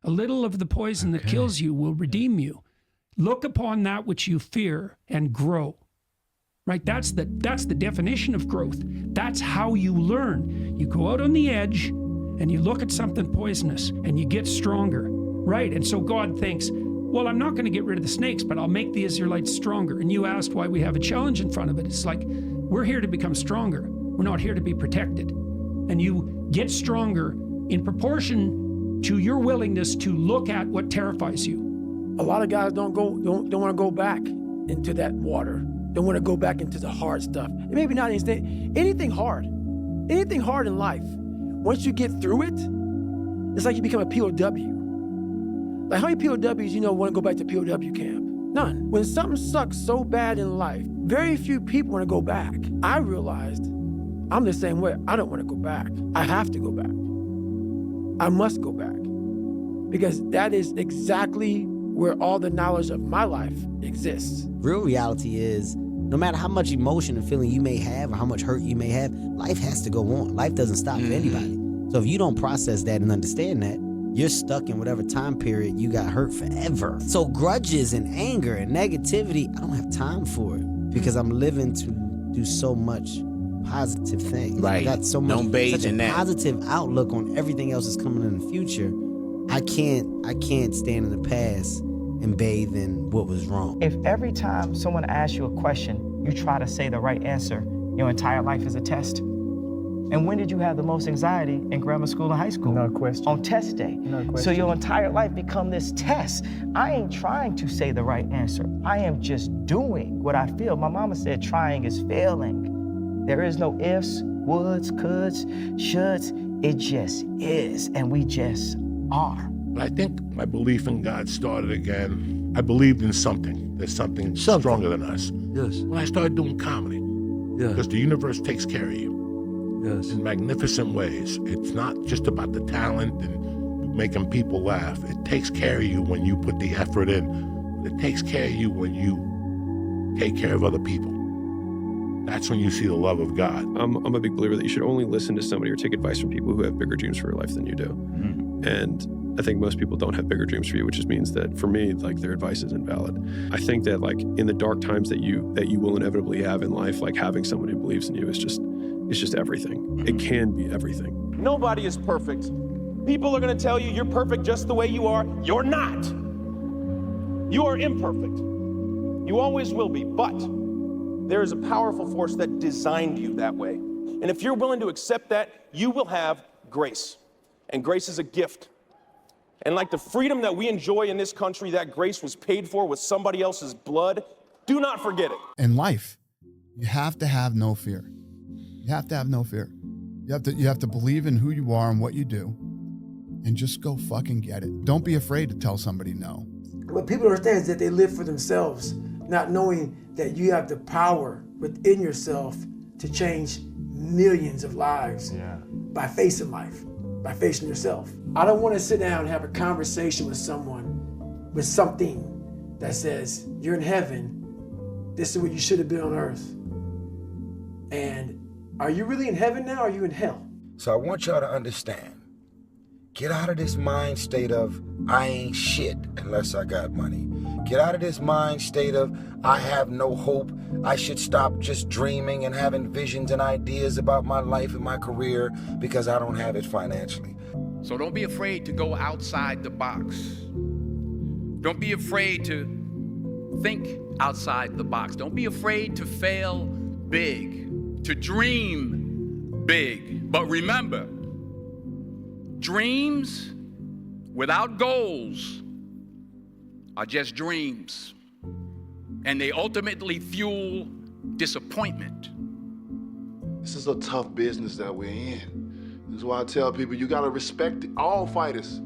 A little of the poison that kills you will redeem you. Look upon that which you fear and grow. Right? That's the definition of growth. That's how you learn. You go out on the edge and you look at something poisonous and you get stronger. Right? And so God thinks, well, I'm not going to get rid of the snakes, but I'll make the Israelites stronger. And you asked why we have a challenge in front of it. It's like, we're here to become stronger. We're not here to be protected. And you get stronger in proportion to your willingness to look at what terrifies you. A lot of guys don't want to go back into that water. Don't want to go back into the hard stuff. And maybe not anything hard. Anything hard in life. Once you get through it, it's like you become a POW. Like, how many POWs want to go back to POW camp? None. When something sucks so bad in life, very few people want to go back. I realized I'm the same way. I don't want to go back. I have to go back. I must go back. Because that is exactly where all the knowledge of my life exists. Real reality is, no matter how much emotion and feeling you may have or how much hurt you may have, life has to go on. Life doesn't stop for anybody. So if you don't process that and understand that, you're stuck in whatever time period you got hurt forever. So grudges and anger and negativity, I don't have time for it because I'm living to do so much positive things. Right. I got so much, Don't bathe such in a that. positive outlook on everything else that's coming in the future. I can't stand in the past and bathe in what was wrong. If every time someone asks you a question, you try to say the right answer, your entire life is a test. And when did you have the most anxiety in grammar school and high school? No question. On test day. No question. So your entire life become this test. I ain't trying to say the right answer. I am just doing what I feel. My mama said trying is failing. There is no ifs, woulds, coulds, shoulds. It just is, and we just are. I think my belief in God started again. I believed in something. There's something stronger than us. Yes. When I started doing comedy, because the universe takes care of you. Yes. In magnificent ways. It's not just about the talent and making people laugh. It takes care of you when you put the effort in. It takes care of you when you take care of other people. That's when you see the love of God. I'm a big believer that you should only listen to somebody or take advice from people who have bigger dreams for your life than you do. And I think most people don't have bigger dreams for you, which just means that for me, like, their advice is invalid. I think that, like, in the dark times that you will inevitably have in life, like, having someone who believes in you is just everything. It can be everything. Nobody is perfect. People are going to tell you you're perfect just the way you are. You're not. You are imperfect. You always will be, but there is a powerful force that designed you that way. And if you're willing to accept that, you will have grace. And grace is a gift. And like the freedom that we enjoy in this country, that grace was paid for with somebody else's blood. Do not forget it. In life, you have to have no fear. You have to have no fear. You have to believe in who you are and what you do, and just go fucking get it. Don't be afraid to tell somebody no. What people understand is that they live for themselves, not knowing that you have the power within yourself to change millions of lives by facing life, by facing yourself. I don't want to sit down and have a conversation with someone with something that says, you're in heaven, this is where you should have been on earth. And are you really in heaven now, or are you in hell? So I want y'all to understand. Get out of this mind state of, I ain't shit unless I got money. Get out of this mind state of, I have no hope. I should stop just dreaming and having visions and ideas about my life and my career because I don't have it financially. So don't be afraid to go outside the box. Don't be afraid to think outside the box. Don't be afraid to fail big, to dream big. But remember, dreams without goals are just dreams. And they ultimately fuel disappointment. This is a tough business that we're in. This is why I tell people, you gotta respect all fighters.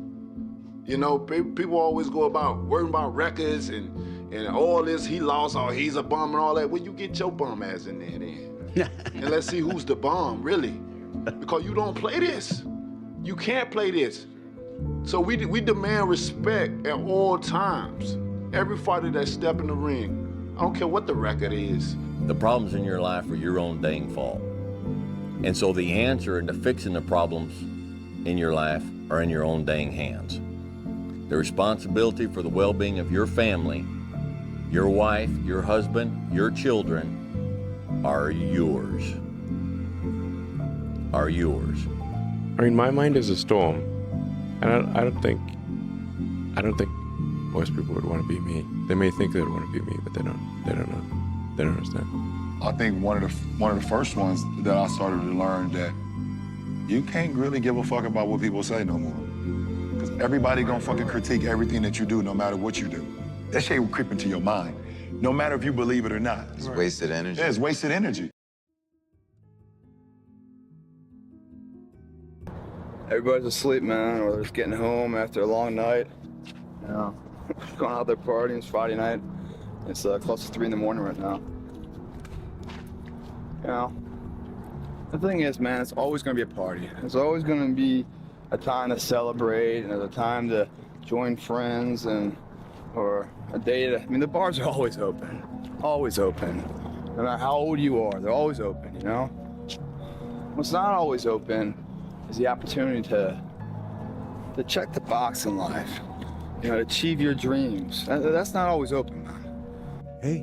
You know, people always go about worrying about records and all this, he lost, or he's a bum and all that. Well, you get your bum ass in there then. And let's see who's the bum, really. Because you don't play this. You can't play this. So we demand respect at all times. Every fighter that step in the ring, I don't care what the record is. The problems in your life are your own dang fault. And so the answer into fixing the problems in your life are in your own dang hands. The responsibility for the well-being of your family, your wife, your husband, your children are yours. Are yours. I mean, my mind is a storm, and I don't think most people would want to be me. They may think they would want to be me, but they don't know. They don't understand. I think one of the first ones that I started to learn that you can't really give a fuck about what people say no more. Because everybody gonna fucking critique everything that you do, no matter what you do. That shit will creep into your mind, no matter if you believe it or not. It's wasted energy. Yeah, it's wasted energy. Everybody's asleep, man, or they're just getting home after a long night. You know, going out there partying. It's Friday night. It's close to 3 in the morning right now. You know, the thing is, man, it's always gonna be a party. It's always gonna be a time to celebrate and a time to join friends or a day to, I mean, the bars are always open. Always open. No matter how old you are, they're always open, you know? What's not always open is the opportunity to check the box in life, you know, to achieve your dreams. That's not always open, man. Hey,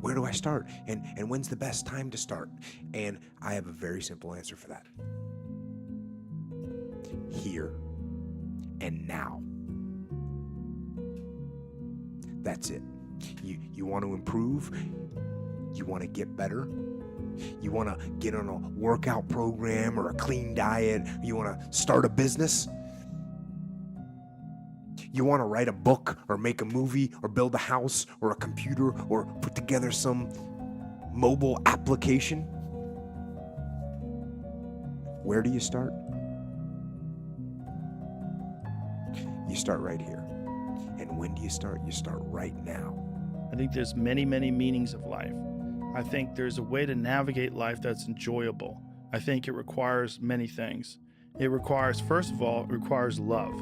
where do I start? And when's the best time to start? And I have a very simple answer for that. Here and now. That's it. You want to improve? You want to get better? You want to get on a workout program or a clean diet? You want to start a business? You want to write a book or make a movie or build a house or a computer or put together some mobile application? Where do you start? You start right here. And when do you start? You start right now. I think there's many, many meanings of life. I think there's a way to navigate life that's enjoyable. I think it requires many things. It requires, first of all, it requires love.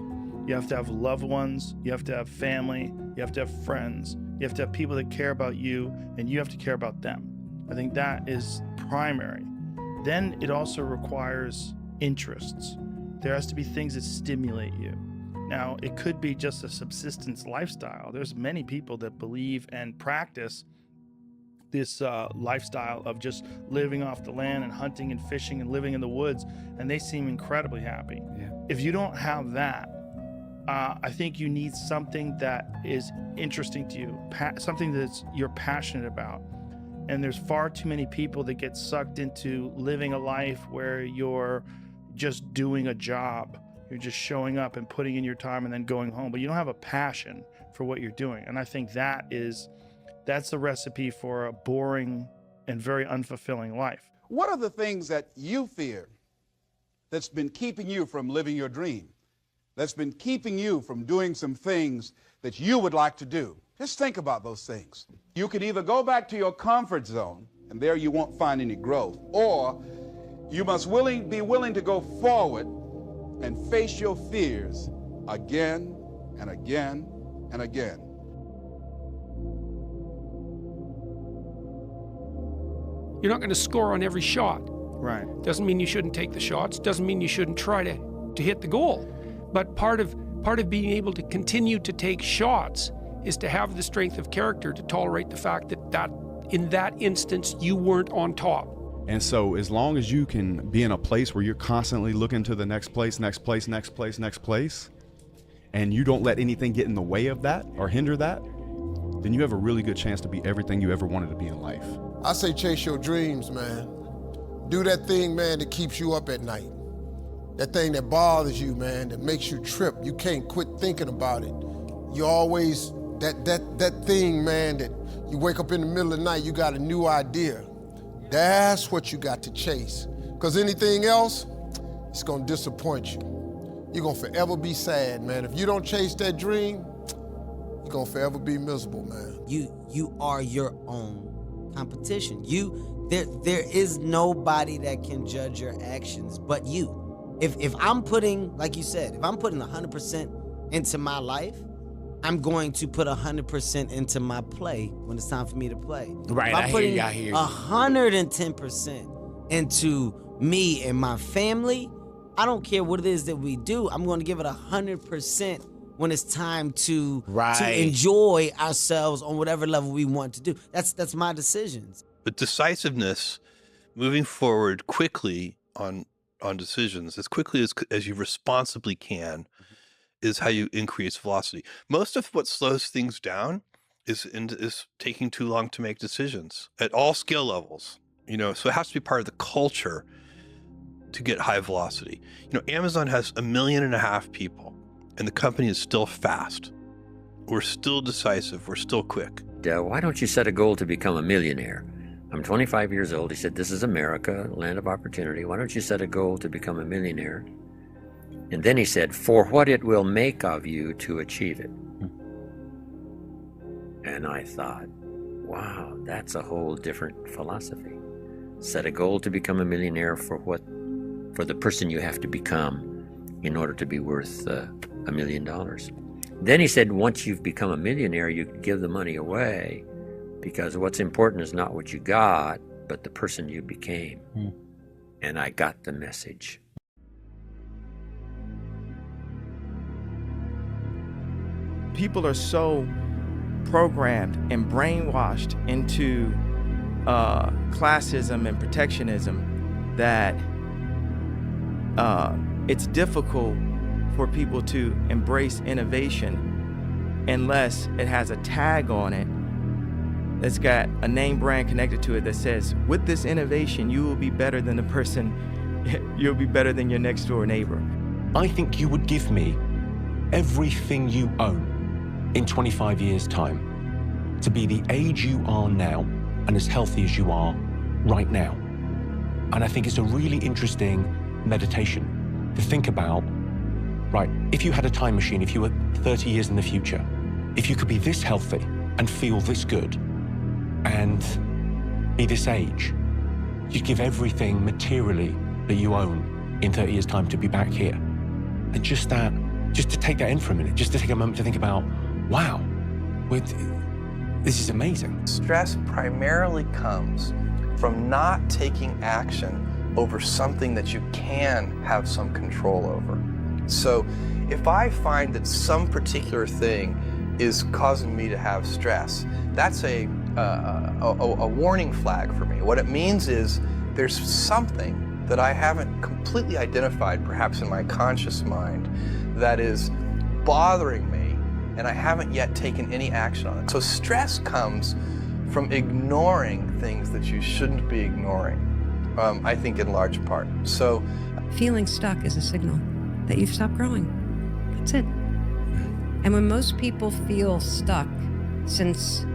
You have to have loved ones, you have to have family, you have to have friends, you have to have people that care about you, and you have to care about them. I think that is primary. Then it also requires interests. There has to be things that stimulate you. Now, it could be just a subsistence lifestyle. There's many people that believe and practice this lifestyle of just living off the land and hunting and fishing and living in the woods, and they seem incredibly happy. Yeah. If you don't have that, I think you need something that is interesting to you, something that you're passionate about. And there's far too many people that get sucked into living a life where you're just doing a job. You're just showing up and putting in your time and then going home, but you don't have a passion for what you're doing. And I think that's the recipe for a boring and very unfulfilling life. What are the things that you fear that's been keeping you from living your dream? That's been keeping you from doing some things that you would like to do? Just think about those things. You can either go back to your comfort zone, and there you won't find any growth, or you must be willing to go forward and face your fears again and again and again. You're not going to score on every shot. Right. Doesn't mean you shouldn't take the shots. Doesn't mean you shouldn't try to hit the goal. But part of being able to continue to take shots is to have the strength of character to tolerate the fact that in that instance you weren't on top. And so as long as you can be in a place where you're constantly looking to the next place, and you don't let anything get in the way of that or hinder that, then you have a really good chance to be everything you ever wanted to be in life. I say chase your dreams, man. Do that thing, man, that keeps you up at night. That thing that bothers you, man, that makes you trip. You can't quit thinking about it. You always, that thing, man, that you wake up in the middle of the night, you got a new idea. That's what you got to chase. Because anything else, it's gonna disappoint you. You're gonna forever be sad, man. If you don't chase that dream, you're gonna forever be miserable, man. You are your own competition. There is nobody that can judge your actions but you. If I'm putting, like you said, if I'm putting 100% into my life, I'm going to put 100% into my play when it's time for me to play. Right, if I'm putting I hear you. 110% into me and my family, I don't care what it is that we do, I'm going to give it 100% when it's time to enjoy ourselves on whatever level we want to do. That's my decisions. But decisiveness, moving forward quickly on decisions, as quickly as you responsibly can, is how you increase velocity. Most of what slows things down is taking too long to make decisions at all skill levels. So it has to be part of the culture to get high velocity. Amazon has 1.5 million people, and the company is still fast. We're still decisive. We're still quick. Why don't you set a goal to become a millionaire? I'm 25 years old. He said, this is America, land of opportunity. Why don't you set a goal to become a millionaire? And then he said, for what it will make of you to achieve it. And I thought, wow, that's a whole different philosophy. Set a goal to become a millionaire for the person you have to become in order to be worth $1 million. Then he said, once you've become a millionaire, you can give the money away, because what's important is not what you got, but the person you became. And I got the message. People are so programmed and brainwashed into classism and protectionism that it's difficult for people to embrace innovation unless it has a tag on it that's got a name brand connected to it that says, with this innovation, you will be better than the person, you'll be better than your next door neighbor. I think you would give me everything you own in 25 years' time to be the age you are now and as healthy as you are right now. And I think it's a really interesting meditation to think about, right, if you had a time machine, if you were 30 years in the future, if you could be this healthy and feel this good and be this age, you'd give everything materially that you own in 30 years' time to be back here. And just to take that in for a minute, just to take a moment to think about, wow, this is amazing. Stress primarily comes from not taking action over something that you can have some control over. So if I find that some particular thing is causing me to have stress, that's a warning flag for me. What it means is there's something that I haven't completely identified, perhaps in my conscious mind, that is bothering me, and I haven't yet taken any action on it. So stress comes from ignoring things that you shouldn't be ignoring, I think in large part. So feeling stuck is a signal that you've stopped growing. That's it. And when most people feel stuck, since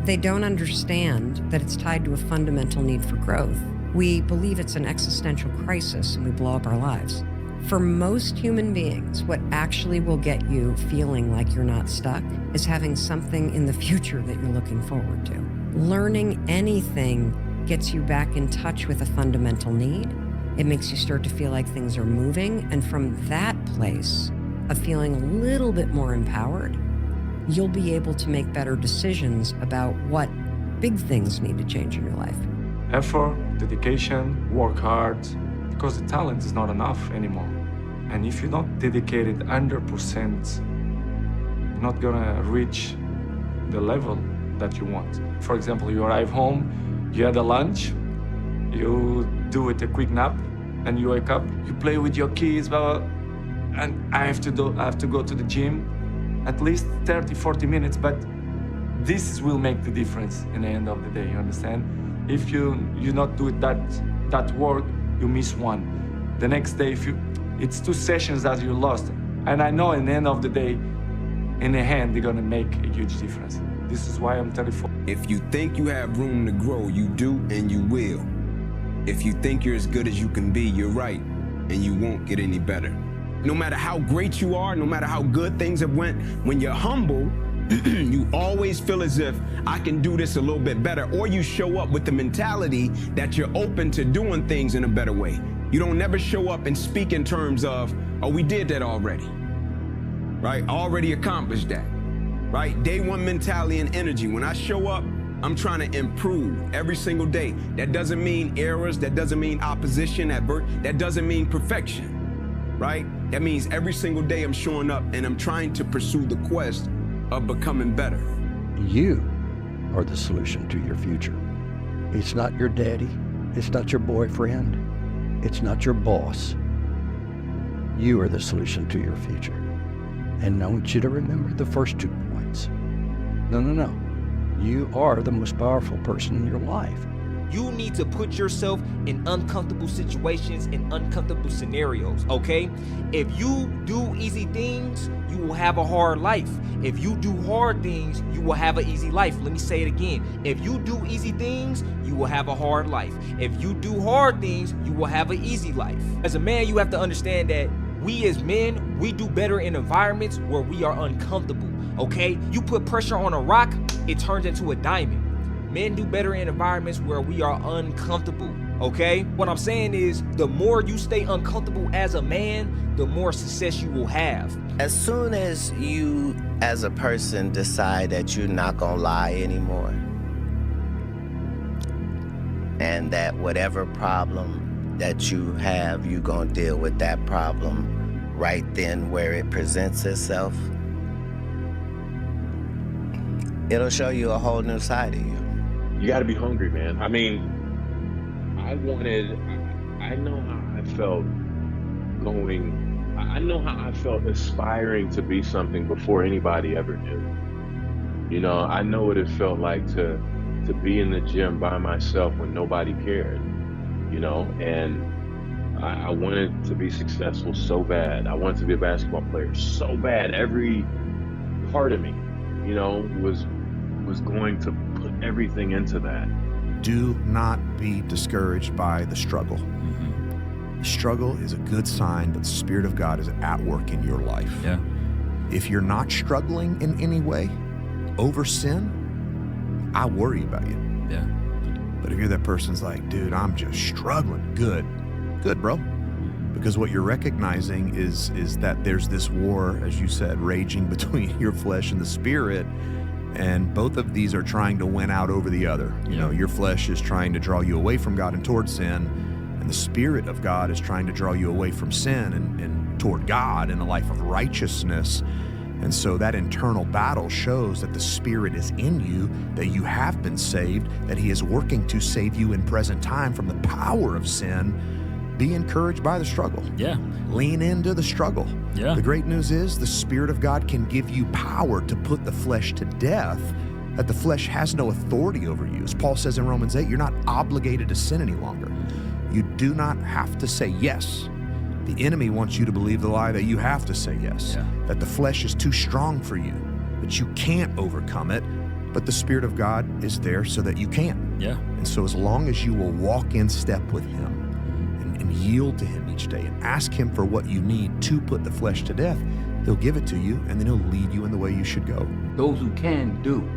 they don't understand that it's tied to a fundamental need for growth, we believe it's an existential crisis and we blow up our lives. For most human beings, what actually will get you feeling like you're not stuck is having something in the future that you're looking forward to. Learning anything gets you back in touch with a fundamental need. It makes you start to feel like things are moving. And from that place of feeling a little bit more empowered, you'll be able to make better decisions about what big things need to change in your life. Effort, dedication, work hard, because the talent is not enough anymore. And if you're not dedicated 100%, you're not gonna reach the level that you want. For example, you arrive home, you had a lunch, you do it a quick nap, and you wake up, you play with your kids, blah, blah, and I have to go to the gym at least 30, 40 minutes, but this will make the difference in the end of the day, you understand? If you not do that work, you miss one. The next day, it's 2 sessions that you lost. And I know in the end of the day, in the hand, they're gonna make a huge difference. This is why I'm 34. If you think you have room to grow, you do and you will. If you think you're as good as you can be, you're right, and you won't get any better. No matter how great you are, no matter how good things have went, when you're humble, you always feel as if I can do this a little bit better, or you show up with the mentality that you're open to doing things in a better way. You don't never show up and speak in terms of, oh, we did that already, right? Already accomplished that, right? Day one mentality and energy. When I show up, I'm trying to improve every single day. That doesn't mean errors. That doesn't mean opposition, that doesn't mean perfection. right? That means every single day I'm showing up and I'm trying to pursue the quest of becoming better. You are the solution to your future. It's not your daddy. It's not your boyfriend. It's not your boss. You are the solution to your future. And I want you to remember the first 2 points. No. You are the most powerful person in your life. You need to put yourself in uncomfortable situations and uncomfortable scenarios, okay? If you do easy things, you will have a hard life. If you do hard things, you will have an easy life. Let me say it again. If you do easy things, you will have a hard life. If you do hard things, you will have an easy life. As a man, you have to understand that we as men, we do better in environments where we are uncomfortable, okay? You put pressure on a rock, it turns into a diamond. Men do better in environments where we are uncomfortable, okay? What I'm saying is, the more you stay uncomfortable as a man, the more success you will have. As soon as you, as a person, decide that you're not gonna lie anymore, and that whatever problem that you have, you're gonna deal with that problem right then where it presents itself, it'll show you a whole new side of you. You got to be hungry, man. I mean, I know how I felt I know how I felt aspiring to be something before anybody ever knew. You know, I know what it felt like to be in the gym by myself when nobody cared, you know, and I wanted to be successful so bad. I wanted to be a basketball player so bad. Every part of me, you know, was going to put everything into that. Do not be discouraged by the struggle. The struggle is a good sign that the Spirit of God is at work in your life. Yeah. If you're not struggling in any way over sin, I worry about you. Yeah. But if you're that person's like, dude, I'm just struggling, good, bro. Because what you're recognizing is that there's this war, as you said, raging between your flesh and the Spirit. And both of these are trying to win out over the other. You know, your flesh is trying to draw you away from God and toward sin, and the Spirit of God is trying to draw you away from sin and toward God and a life of righteousness. And so that internal battle shows that the Spirit is in you, that you have been saved, that He is working to save you in present time from the power of sin. Be encouraged by the struggle. Yeah. Lean into the struggle. Yeah. The great news is the Spirit of God can give you power to put the flesh to death, that the flesh has no authority over you. As Paul says in Romans 8, you're not obligated to sin any longer. You do not have to say yes. The enemy wants you to believe the lie that you have to say yes, that the flesh is too strong for you, that you can't overcome it, but the Spirit of God is there so that you can. Yeah. And so as long as you will walk in step with Him, and yield to Him each day and ask Him for what you need to put the flesh to death, He'll give it to you, and then He'll lead you in the way you should go. Those who can do.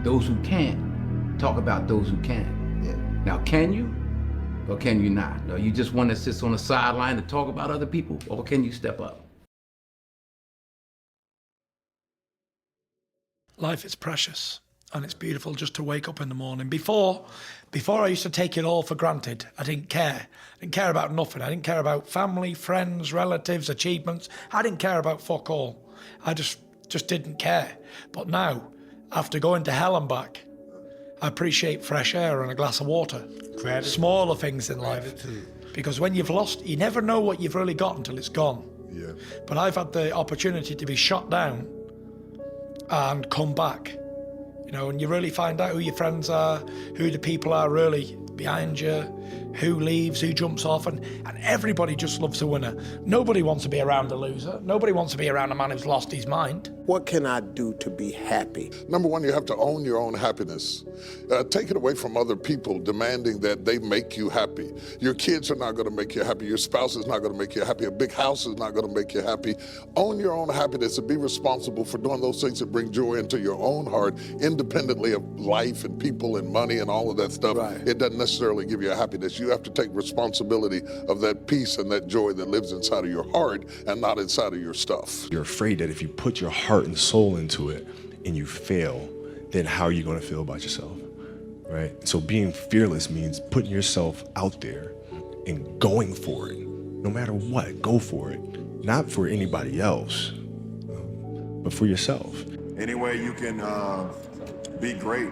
Those who can't talk about those who can. Yeah. Now, can you or can you not? Or you just want to sit on the sideline to talk about other people, or can you step up? Life is precious. And it's beautiful just to wake up in the morning. Before I used to take it all for granted. I didn't care. I didn't care about nothing. I didn't care about family, friends, relatives, achievements. I didn't care about fuck all. I just didn't care. But now, after going to hell and back, I appreciate fresh air and a glass of water. Gratitude. Smaller things in life. Because when you've lost, you never know what you've really got until it's gone. Yeah. But I've had the opportunity to be shot down and come back. You know, and you really find out who your friends are, who the people are really behind you, who leaves, who jumps off, and everybody just loves a winner. Nobody wants to be around a loser. Nobody wants to be around a man who's lost his mind. What can I do to be happy? Number one, you have to own your own happiness. Take it away from other people demanding that they make you happy. Your kids are not going to make you happy. Your spouse is not going to make you happy. A big house is not going to make you happy. Own your own happiness and be responsible for doing those things that bring joy into your own heart, independently of life and people and money and all of that stuff. Right. It doesn't necessarily give you a happiness. You have to take responsibility of that peace and that joy that lives inside of your heart and not inside of your stuff. You're afraid that if you put your heart and soul into it and you fail, then how are you going to feel about yourself, right? So being fearless means putting yourself out there and going for it, no no matter what, go for it. Not for anybody else, but for yourself. Any way you can be great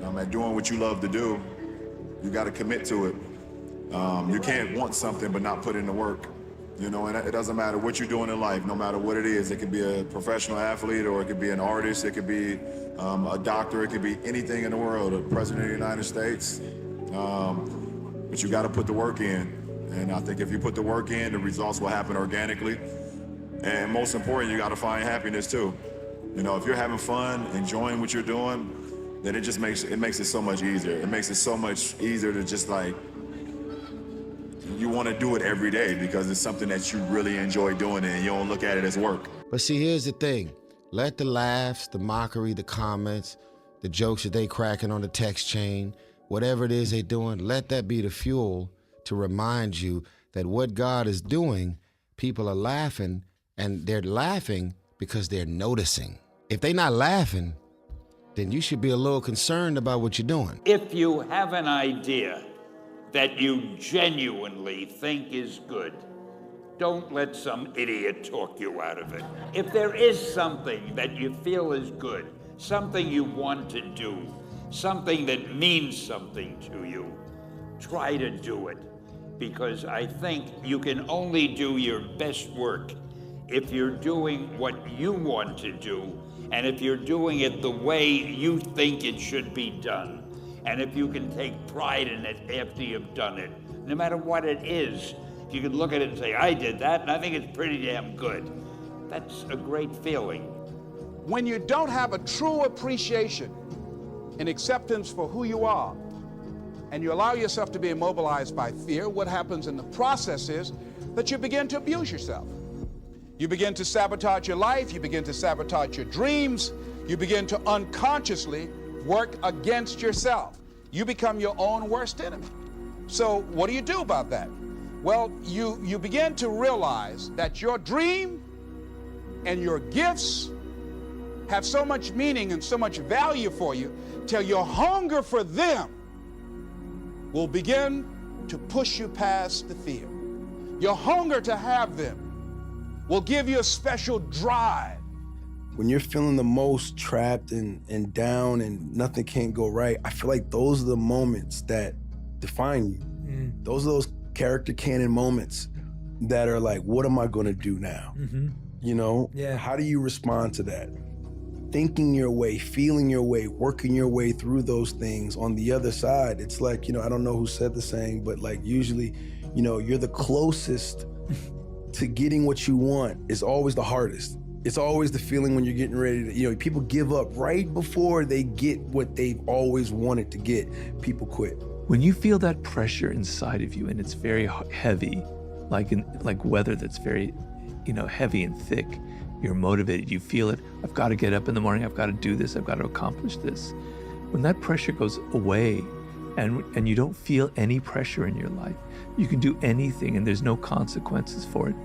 at doing what you love to do, you got to commit to it. You can't want something but not put in the work. You know, and it doesn't matter what you're doing in life, no matter what it is. It could be a professional athlete, or it could be an artist, it could be a doctor, it could be anything in the world, a president of the United States. But you got to put the work in. And I think if you put the work in, the results will happen organically. And most important, you got to find happiness too. You know, if you're having fun, enjoying what you're doing, then it just makes it so much easier. It makes it so much easier to just like, you want to do it every day because it's something that you really enjoy doing and you don't look at it as work. But see, here's the thing. Let the laughs, the mockery, the comments, the jokes that they cracking on the text chain, whatever it is they doing, let that be the fuel to remind you that what God is doing, people are laughing, and they're laughing because they're noticing. If they're not laughing, then you should be a little concerned about what you're doing. If you have an idea that you genuinely think is good, don't let some idiot talk you out of it. If there is something that you feel is good, something you want to do, something that means something to you, try to do it. Because I think you can only do your best work if you're doing what you want to do, and if you're doing it the way you think it should be done. And if you can take pride in it after you've done it, no matter what it is, you can look at it and say, I did that, and I think it's pretty damn good. That's a great feeling. When you don't have a true appreciation and acceptance for who you are, and you allow yourself to be immobilized by fear, what happens in the process is that you begin to abuse yourself. You begin to sabotage your life, you begin to sabotage your dreams, you begin to unconsciously work against yourself. You become your own worst enemy. So what do you do about that? Well, you begin to realize that your dream and your gifts have so much meaning and so much value for you till your hunger for them will begin to push you past the fear. Your hunger to have them will give you a special drive. When you're feeling the most trapped and down and nothing can't go right, I feel like those are the moments that define you. Those are those character canon moments that are like, what am I gonna do now? You know, how do you respond to that? Thinking your way, feeling your way, working your way through those things. On the other side, it's like, you know, I don't know who said the saying, but like usually, you know, you're the closest to getting what you want is always the hardest. It's always the feeling when you're getting ready to, you know, people give up right before they get what they've always wanted to get. People quit. When you feel that pressure inside of you and it's very heavy, like weather that's very, you know, heavy and thick, you're motivated, you feel it. I've got to get up in the morning, I've got to do this, I've got to accomplish this. When that pressure goes away and you don't feel any pressure in your life, you can do anything and there's no consequences for it.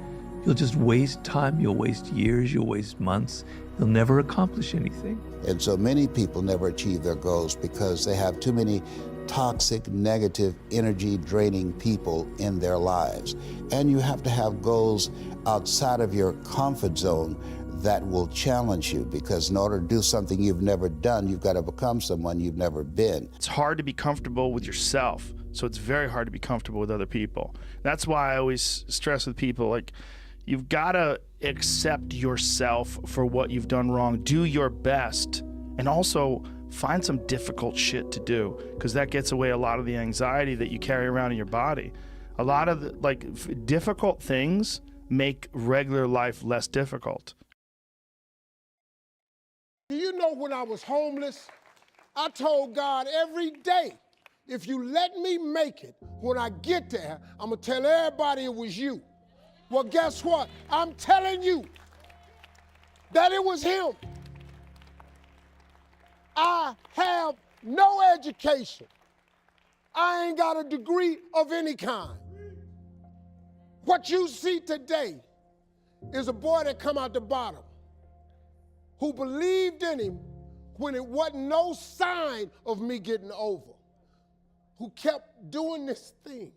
You'll just waste time, you'll waste years, you'll waste months. You'll never accomplish anything. And so many people never achieve their goals because they have too many toxic, negative, energy-draining people in their lives. And you have to have goals outside of your comfort zone that will challenge you, because in order to do something you've never done, you've got to become someone you've never been. It's hard to be comfortable with yourself, so it's very hard to be comfortable with other people. That's why I always stress with people, like, you've got to accept yourself for what you've done wrong. Do your best, and also find some difficult shit to do, because that gets away a lot of the anxiety that you carry around in your body. A lot of the, difficult things make regular life less difficult. Do you know when I was homeless, I told God every day, if you let me make it, when I get there, I'm gonna tell everybody it was you. Well, guess what? I'm telling you that it was him. I have no education. I ain't got a degree of any kind. What you see today is a boy that come out the bottom who believed in him when it wasn't no sign of me getting over, who kept doing this thing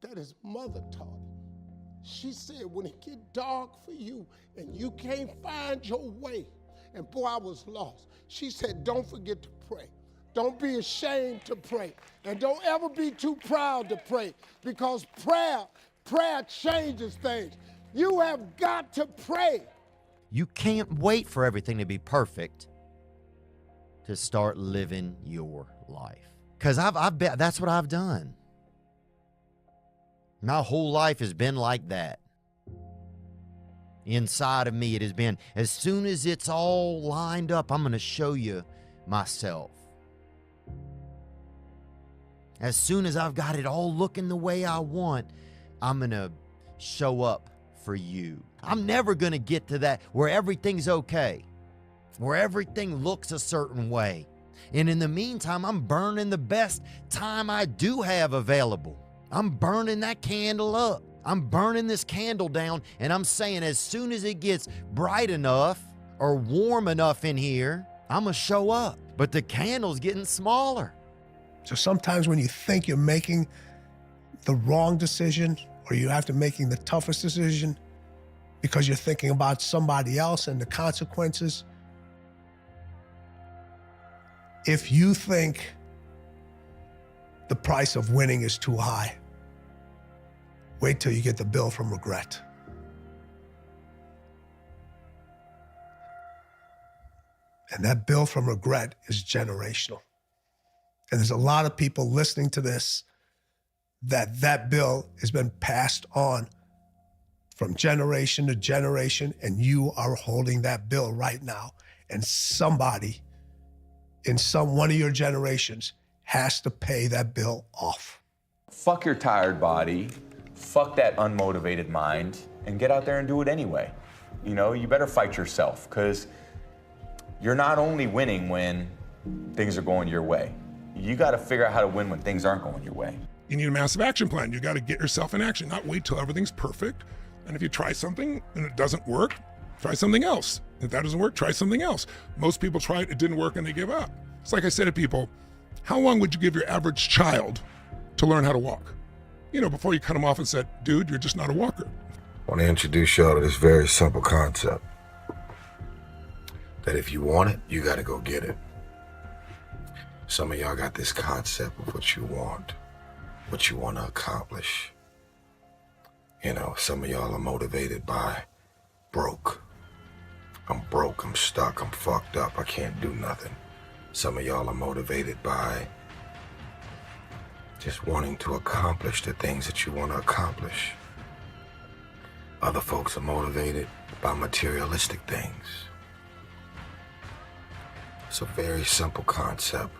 that his mother taught him. She said, when it get dark for you and you can't find your way, and boy, I was lost. She said, don't forget to pray. Don't be ashamed to pray. And don't ever be too proud to pray, because prayer changes things. You have got to pray. You can't wait for everything to be perfect to start living your life. Because that's what I've done. My whole life has been like that. Inside of me, it has been, as soon as it's all lined up, I'm going to show you myself. As soon as I've got it all looking the way I want, I'm going to show up for you. I'm never going to get to that where everything's okay, where everything looks a certain way. And in the meantime, I'm burning the best time I do have available. I'm burning that candle up. I'm burning this candle down, and I'm saying as soon as it gets bright enough or warm enough in here, I'm going to show up. But the candle's getting smaller. So sometimes when you think you're making the wrong decision, or you have to making the toughest decision because you're thinking about somebody else and the consequences, if you think the price of winning is too high, wait till you get the bill from regret. And that bill from regret is generational. And there's a lot of people listening to this that bill has been passed on from generation to generation, and you are holding that bill right now. And somebody in one of your generations has to pay that bill off. Fuck your tired body, fuck that unmotivated mind, and get out there and do it anyway. You know, you better fight yourself, because you're not only winning when things are going your way. You got to figure out how to win when things aren't going your way. You need a massive action plan. You got to get yourself in action, not wait till everything's perfect. And if you try something and it doesn't work, try something else. If that doesn't work, try something else. Most people try it didn't work, and they give up. It's like I said to people, how long would you give your average child to learn how to walk? You know, before you cut them off and said, dude, you're just not a walker. I want to introduce y'all to this very simple concept. That if you want it, you got to go get it. Some of y'all got this concept of what you want to accomplish. You know, some of y'all are motivated by broke. I'm broke, I'm stuck, I'm fucked up, I can't do nothing. Some of y'all are motivated by just wanting to accomplish the things that you want to accomplish. Other folks are motivated by materialistic things. It's a very simple concept.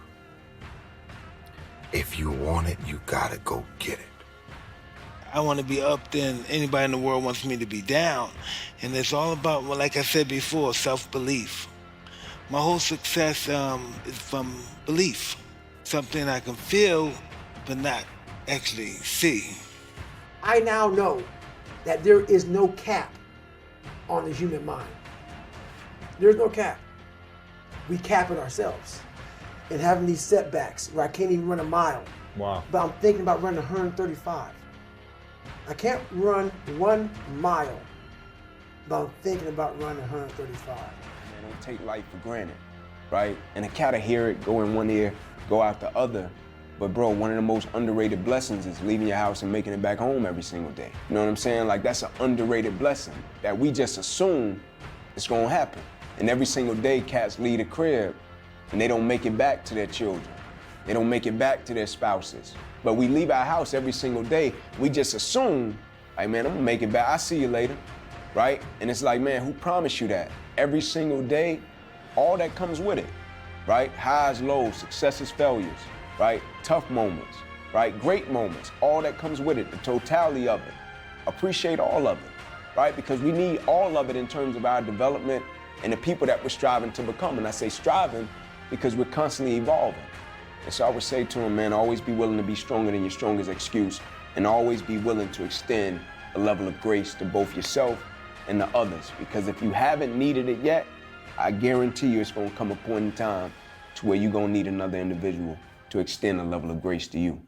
If you want it, you gotta go get it. I want to be up, then anybody in the world wants me to be down. And it's all about, well, like I said before, self-belief. My whole success is from belief. Something I can feel, but not actually see. I now know that there is no cap on the human mind. There's no cap. We cap it ourselves. And having these setbacks where I can't even run a mile. Wow. But I'm thinking about running 135. I can't run 1 mile, but I'm thinking about running 135. Man, don't take life for granted, right? And I kind of hear it go in one ear, go out the other. But bro, one of the most underrated blessings is leaving your house and making it back home every single day. You know what I'm saying? Like, that's an underrated blessing that we just assume it's gonna happen. And every single day, cats leave the crib and they don't make it back to their children. They don't make it back to their spouses. But we leave our house every single day. We just assume, like, man, I'm gonna make it back. I'll see you later, right? And it's like, man, who promised you that? Every single day, all that comes with it, right? Highs, lows, successes, failures, right? Tough moments, right? Great moments, all that comes with it, the totality of it. Appreciate all of it, right? Because we need all of it in terms of our development and the people that we're striving to become. And I say striving because we're constantly evolving. And so I would say to him, man, always be willing to be stronger than your strongest excuse, and always be willing to extend a level of grace to both yourself and the others. Because if you haven't needed it yet, I guarantee you it's gonna come a point in time to where you're gonna need another individual to extend a level of grace to you.